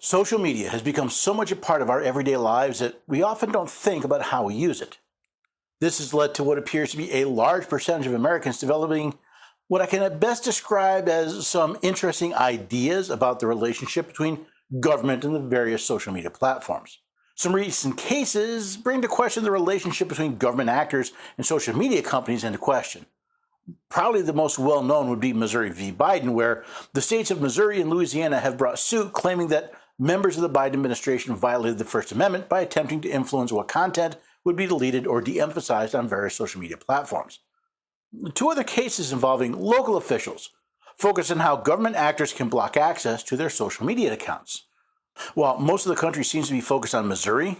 Social media has become so much a part of our everyday lives that we often don't think about how we use it. This has led to what appears to be a large percentage of Americans developing what I can at best describe as some interesting ideas about the relationship between government and the various social media platforms. Some recent cases bring to question the relationship between government actors and social media companies into question. Probably the most well-known would be Missouri v. Biden, where the states of Missouri and Louisiana have brought suit claiming that members of the Biden administration violated the First Amendment by attempting to influence what content would be deleted or de-emphasized on various social media platforms. Two other cases involving local officials focus on how government actors can block access to their social media accounts. While most of the country seems to be focused on Missouri,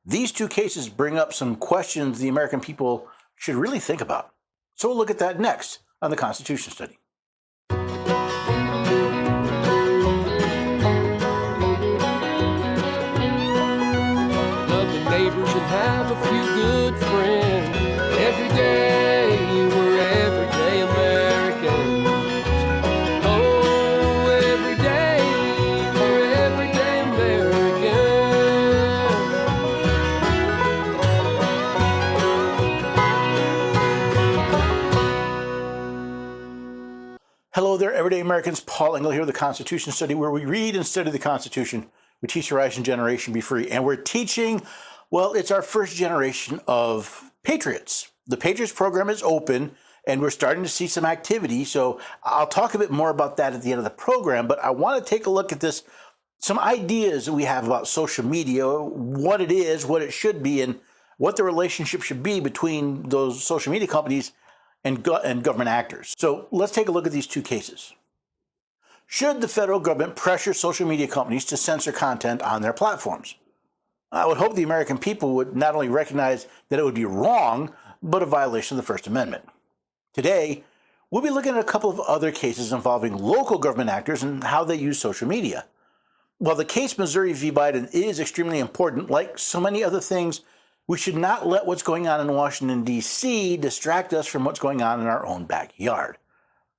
these two cases bring up some questions the American people should really think about. So we'll look at that next on the Constitution Study. Neighbors and have a few good friends. Every day we're everyday Americans. Oh, every day we're everyday Americans. Hello there, everyday Americans. Paul Engel here with the Constitution Study, where we read and study the Constitution. We teach the rising generation be free, and we're teaching. Well, it's our first generation of patriots. The Patriots program is open, and we're starting to see some activity. So I'll talk a bit more about that at the end of the program, but I want to take a look at this, some ideas that we have about social media, what it is, what it should be, and what the relationship should be between those social media companies and government actors. So let's take a look at these two cases. Should the federal government pressure social media companies to censor content on their platforms? I would hope the American people would not only recognize that it would be wrong, but a violation of the First Amendment. Today, we'll be looking at a couple of other cases involving local government actors and how they use social media. While the case Missouri v. Biden is extremely important, like so many other things, we should not let what's going on in Washington, D.C. distract us from what's going on in our own backyard.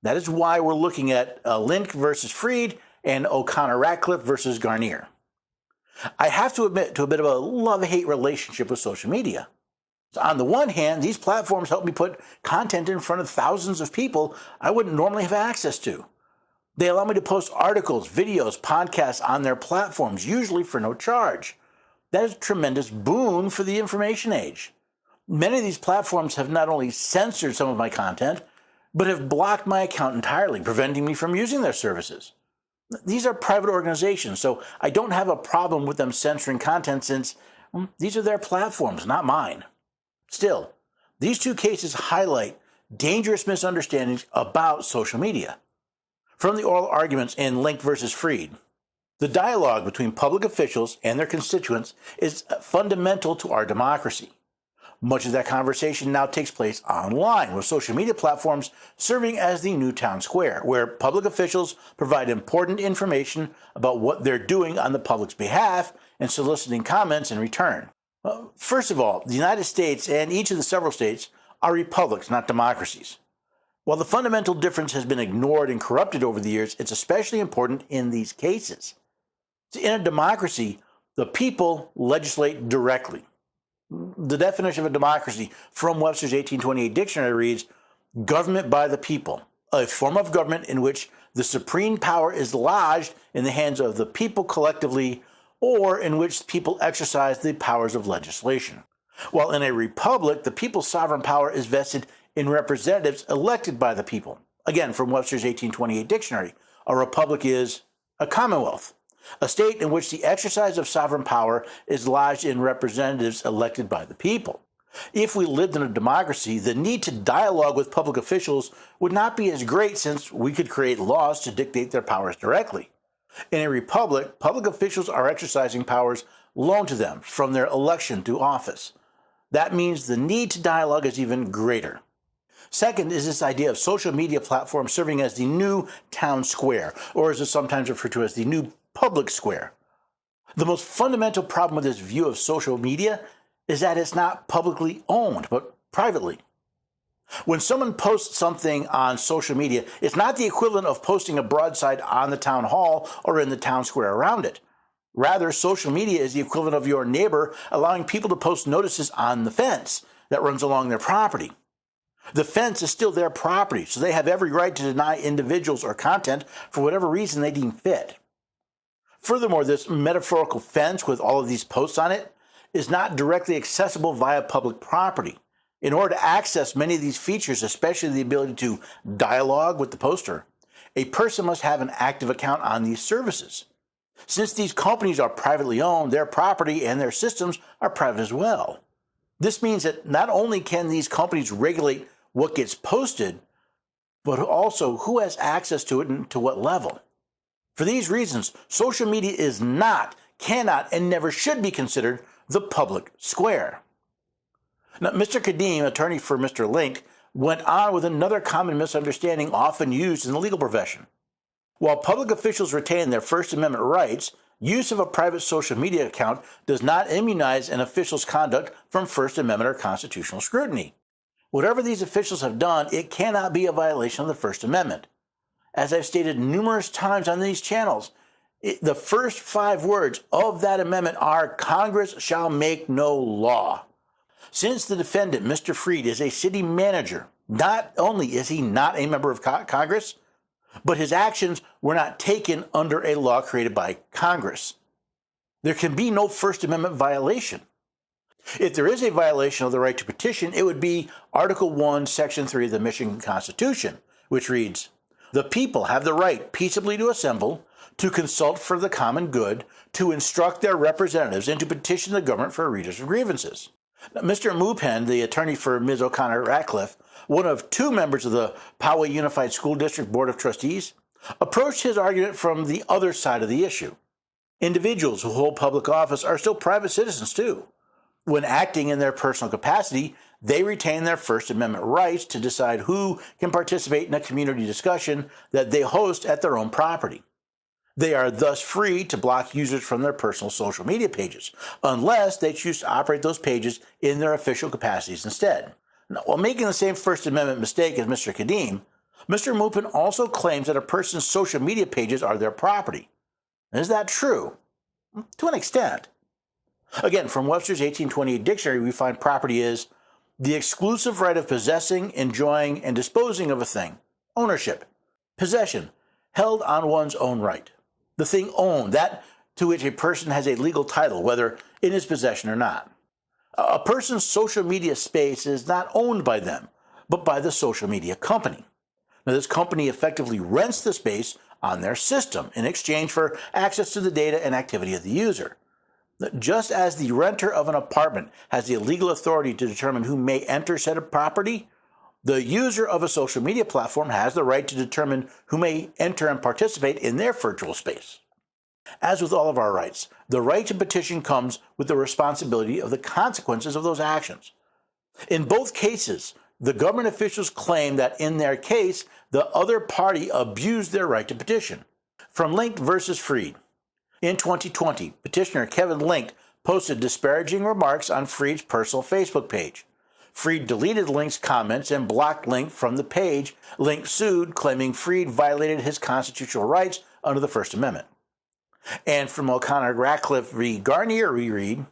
That is why we're looking at Link versus Freed and O'Connor-Ratcliffe versus Garnier. I have to admit to a bit of a love-hate relationship with social media. So on the one hand, these platforms help me put content in front of thousands of people I wouldn't normally have access to. They allow me to post articles, videos, podcasts on their platforms, usually for no charge. That is a tremendous boon for the information age. Many of these platforms have not only censored some of my content, but have blocked my account entirely, preventing me from using their services. These are private organizations, so I don't have a problem with them censoring content since these are their platforms, not mine. Still, these two cases highlight dangerous misunderstandings about social media. From the oral arguments in Link versus Freed, the dialogue between public officials and their constituents is fundamental to our democracy. Much of that conversation now takes place online, with social media platforms serving as the new town square, where public officials provide important information about what they're doing on the public's behalf and soliciting comments in return. First of all, the United States and each of the several states are republics, not democracies. While the fundamental difference has been ignored and corrupted over the years, it's especially important in these cases. In a democracy, the people legislate directly. The definition of a democracy from Webster's 1828 dictionary reads, government by the people, a form of government in which the supreme power is lodged in the hands of the people collectively, or in which people exercise the powers of legislation. While in a republic, the people's sovereign power is vested in representatives elected by the people. Again, from Webster's 1828 dictionary, a republic is a commonwealth, a state in which the exercise of sovereign power is lodged in representatives elected by the people. If we lived in a democracy, the need to dialogue with public officials would not be as great, since we could create laws to dictate their powers directly. In a republic, public officials are exercising powers loaned to them from their election to office. That means the need to dialogue is even greater. Second is this idea of social media platforms serving as the new town square, or as it's sometimes referred to as the new public square. The most fundamental problem with this view of social media is that it's not publicly owned, but privately. When someone posts something on social media, it's not the equivalent of posting a broadside on the town hall or in the town square around it. Rather, social media is the equivalent of your neighbor allowing people to post notices on the fence that runs along their property. The fence is still their property, so they have every right to deny individuals or content for whatever reason they deem fit. Furthermore, this metaphorical fence with all of these posts on it is not directly accessible via public property. In order to access many of these features, especially the ability to dialogue with the poster, a person must have an active account on these services. Since these companies are privately owned, their property and their systems are private as well. This means that not only can these companies regulate what gets posted, but also who has access to it and to what level. For these reasons, social media is not, cannot, and never should be considered the public square. Now, Mr. Kadim, attorney for Mr. Linked, went on with another common misunderstanding often used in the legal profession. While public officials retain their First Amendment rights, use of a private social media account does not immunize an official's conduct from First Amendment or constitutional scrutiny. Whatever these officials have done, it cannot be a violation of the First Amendment. As I've stated numerous times on these channels, the first 5 words of that amendment are Congress shall make no law. Since the defendant, Mr. Freed, is a city manager, not only is he not a member of Congress, but his actions were not taken under a law created by Congress. There can be no First Amendment violation. If there is a violation of the right to petition, it would be Article 1, Section 3 of the Michigan Constitution, which reads, "The people have the right peaceably to assemble, to consult for the common good, to instruct their representatives, and to petition the government for a redress of grievances." Now, Mr. Mupen, the attorney for Ms. O'Connor Ratcliffe, one of 2 members of the Poway Unified School District Board of Trustees, approached his argument from the other side of the issue. Individuals who hold public office are still private citizens too. When acting in their personal capacity, they retain their First Amendment rights to decide who can participate in a community discussion that they host at their own property. They are thus free to block users from their personal social media pages, unless they choose to operate those pages in their official capacities instead. Now, while making the same First Amendment mistake as Mr. Kadim, Mr. Mupen also claims that a person's social media pages are their property. Is that true? To an extent. Again, from Webster's 1828 dictionary, we find property is the exclusive right of possessing, enjoying, and disposing of a thing. Ownership. Possession. Held on one's own right. The thing owned, that to which a person has a legal title, whether in his possession or not. A person's social media space is not owned by them, but by the social media company. Now, this company effectively rents the space on their system in exchange for access to the data and activity of the user. Just as the renter of an apartment has the legal authority to determine who may enter said property, the user of a social media platform has the right to determine who may enter and participate in their virtual space. As with all of our rights, the right to petition comes with the responsibility of the consequences of those actions. In both cases, the government officials claim that in their case, the other party abused their right to petition. From Linked versus Freed. In 2020, petitioner Kevin Linked posted disparaging remarks on Freed's personal Facebook page. Freed deleted Linked's comments and blocked Linked from the page. Linked sued, claiming Freed violated his constitutional rights under the First Amendment. And from O'Connor Ratcliffe v. Garnier, we read,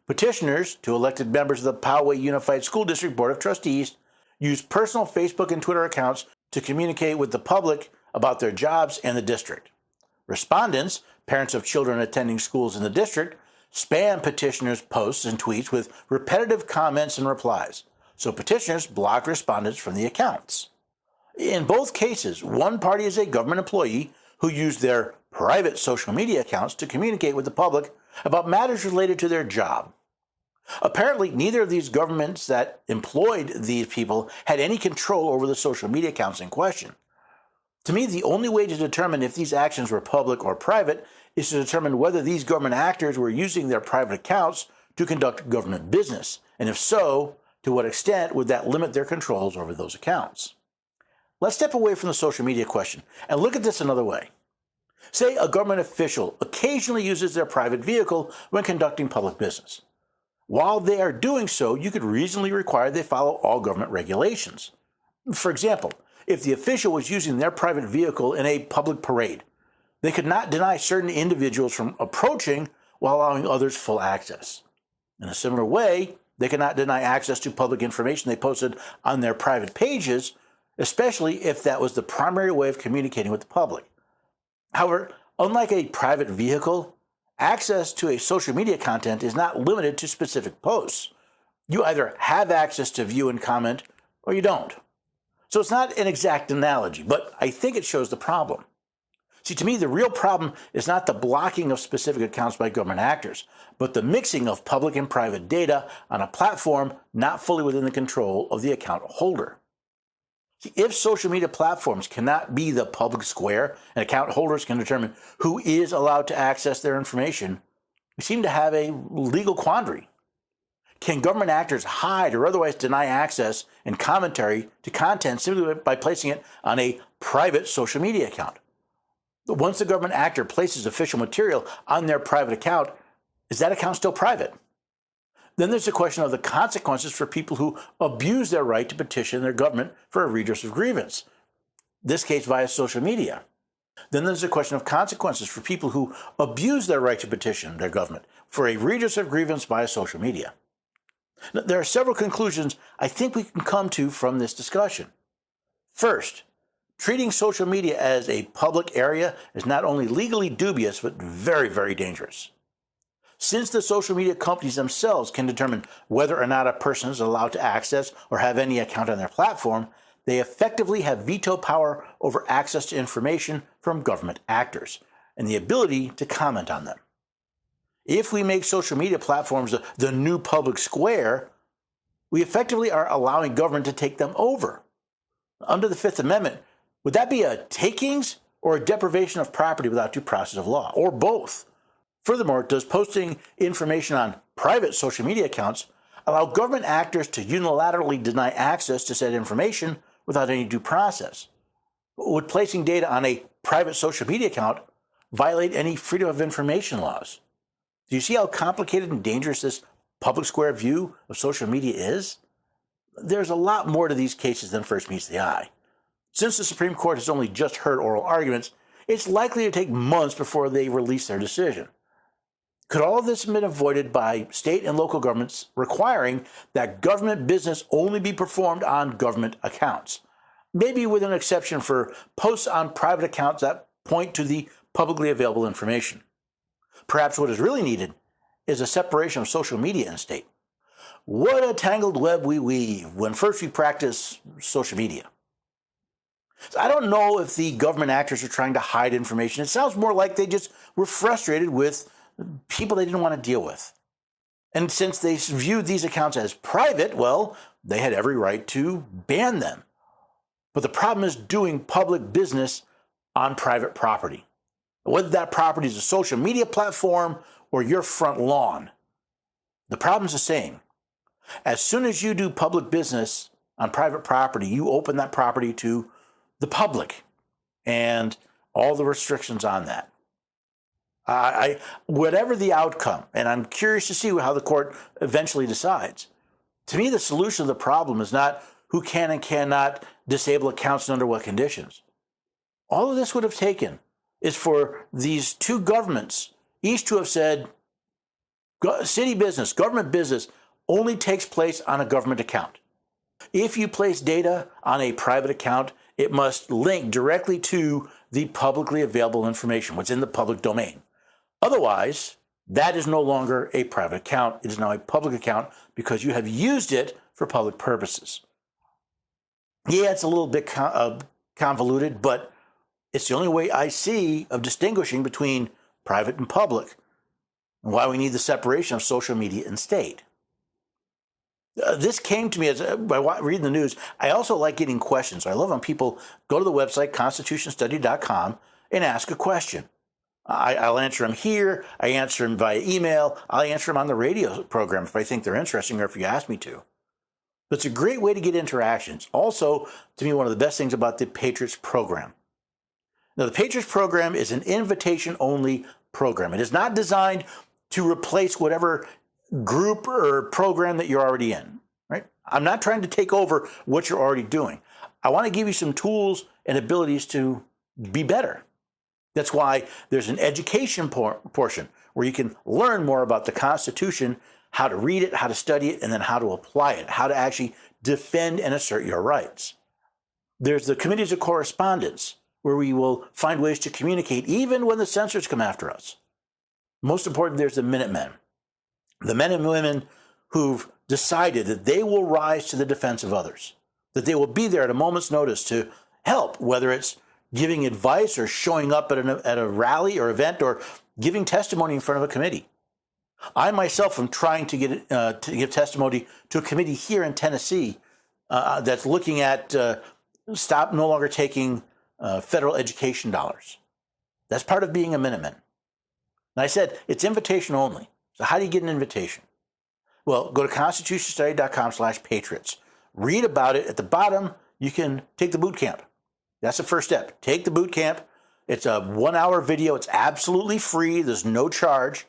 petitioners to elected members of the Poway Unified School District Board of Trustees use personal Facebook and Twitter accounts to communicate with the public about their jobs and the district. Respondents, parents of children attending schools in the district, spam petitioners' posts and tweets with repetitive comments and replies, so petitioners block respondents from the accounts. In both cases, one party is a government employee who used their private social media accounts to communicate with the public about matters related to their job. Apparently, neither of these governments that employed these people had any control over the social media accounts in question. To me, the only way to determine if these actions were public or private is to determine whether these government actors were using their private accounts to conduct government business, and if so, to what extent would that limit their controls over those accounts. Let's step away from the social media question and look at this another way. Say a government official occasionally uses their private vehicle when conducting public business. While they are doing so, you could reasonably require they follow all government regulations. For example, if the official was using their private vehicle in a public parade, They could not deny certain individuals from approaching while allowing others full access. In a similar way, they could not deny access to public information they posted on their private pages, especially if that was the primary way of communicating with the public. However, unlike a private vehicle, access to a social media content is not limited to specific posts. You either have access to view and comment or you don't. So it's not an exact analogy, but I think it shows the problem. See, to me, the real problem is not the blocking of specific accounts by government actors, but the mixing of public and private data on a platform not fully within the control of the account holder. See, if social media platforms cannot be the public square and account holders can determine who is allowed to access their information, we seem to have a legal quandary. Can government actors hide or otherwise deny access and commentary to content simply by placing it on a private social media account? Once the government actor places official material on their private account, is that account still private? Then there's the question of the consequences for people who abuse their right to petition their government for a redress of grievance, this case via social media. Then there's the question of consequences for people who abuse their right to petition their government for a redress of grievance via social media. Now, there are several conclusions I think we can come to from this discussion. First, treating social media as a public area is not only legally dubious, but very, very dangerous. Since the social media companies themselves can determine whether or not a person is allowed to access or have any account on their platform, they effectively have veto power over access to information from government actors and the ability to comment on them. If we make social media platforms the new public square, we effectively are allowing government to take them over. Under the Fifth Amendment, would that be a takings or a deprivation of property without due process of law, or both? Furthermore, does posting information on private social media accounts allow government actors to unilaterally deny access to said information without any due process? Would placing data on a private social media account violate any freedom of information laws? Do you see how complicated and dangerous this public square view of social media is? There's a lot more to these cases than first meets the eye. Since the Supreme Court has only just heard oral arguments, it's likely to take months before they release their decision. Could all of this have been avoided by state and local governments requiring that government business only be performed on government accounts? Maybe with an exception for posts on private accounts that point to the publicly available information. Perhaps what is really needed is a separation of social media and state. What a tangled web we weave when first we practice social media. So I don't know if the government actors are trying to hide information. It sounds more like they just were frustrated with people they didn't want to deal with. And since they viewed these accounts as private, well, they had every right to ban them. But the problem is doing public business on private property. Whether that property is a social media platform or your front lawn, the problem's the same. As soon as you do public business on private property, you open that property to the public and all the restrictions on that. Whatever the outcome, and I'm curious to see how the court eventually decides. To me, the solution to the problem is not who can and cannot disable accounts and under what conditions. All of this would have taken is for these two governments each to have said, city business, government business only takes place on a government account. If you place data on a private account, it must link directly to the publicly available information, what's in the public domain. Otherwise, that is no longer a private account. It is now a public account because you have used it for public purposes. Yeah, it's a little bit convoluted, but it's the only way I see of distinguishing between private and public, and why we need the separation of social media and state. This came to me as by reading the news. I also like getting questions. I love when people go to the website, constitutionstudy.com, and ask a question. I'll answer them here. I answer them via email. I'll answer them on the radio program if I think they're interesting or if you ask me to. But it's a great way to get interactions. Also, to me, one of the best things about the Patriots program. Now, the Patriots program is an invitation-only program. It is not designed to replace whatever group or program that you're already in, right? I'm not trying to take over what you're already doing. I want to give you some tools and abilities to be better. That's why there's an education portion where you can learn more about the Constitution, how to read it, how to study it, and then how to apply it, how to actually defend and assert your rights. There's the committees of correspondence, where we will find ways to communicate even when the censors come after us. Most important, there's the Minutemen, the men and women who've decided that they will rise to the defense of others, that they will be there at a moment's notice to help, whether it's giving advice or showing up at a rally or event or giving testimony in front of a committee. I myself am trying to give testimony to a committee here in Tennessee that's looking at no longer taking federal education dollars. That's part of being a Minuteman. And I said, it's invitation only. So how do you get an invitation? Well, go to constitutionstudy.com/patriots. Read about it. At the bottom, you can take the boot camp. That's the first step. Take the boot camp. It's a 1-hour video. It's absolutely free. There's no charge.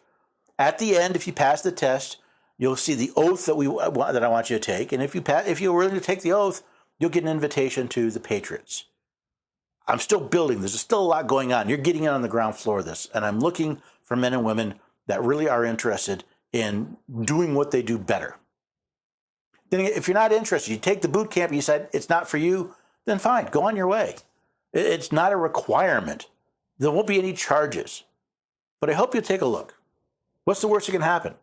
At the end, if you pass the test, you'll see the oath that I want you to take. And if you're willing to take the oath, you'll get an invitation to the Patriots. I'm still building. There's still a lot going on. You're getting in on the ground floor of this. And I'm looking for men and women that really are interested in doing what they do better. Then if you're not interested, you take the boot camp and you decide it's not for you, then fine, go on your way. It's not a requirement. There won't be any charges. But I hope you'll take a look. What's the worst that can happen?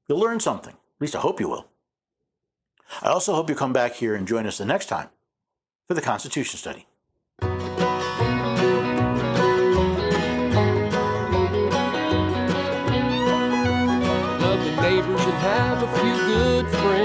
You'll learn something. At least I hope you will. I also hope you come back here and join us the next time for the Constitution Study. Love your neighbors and have a few good friends.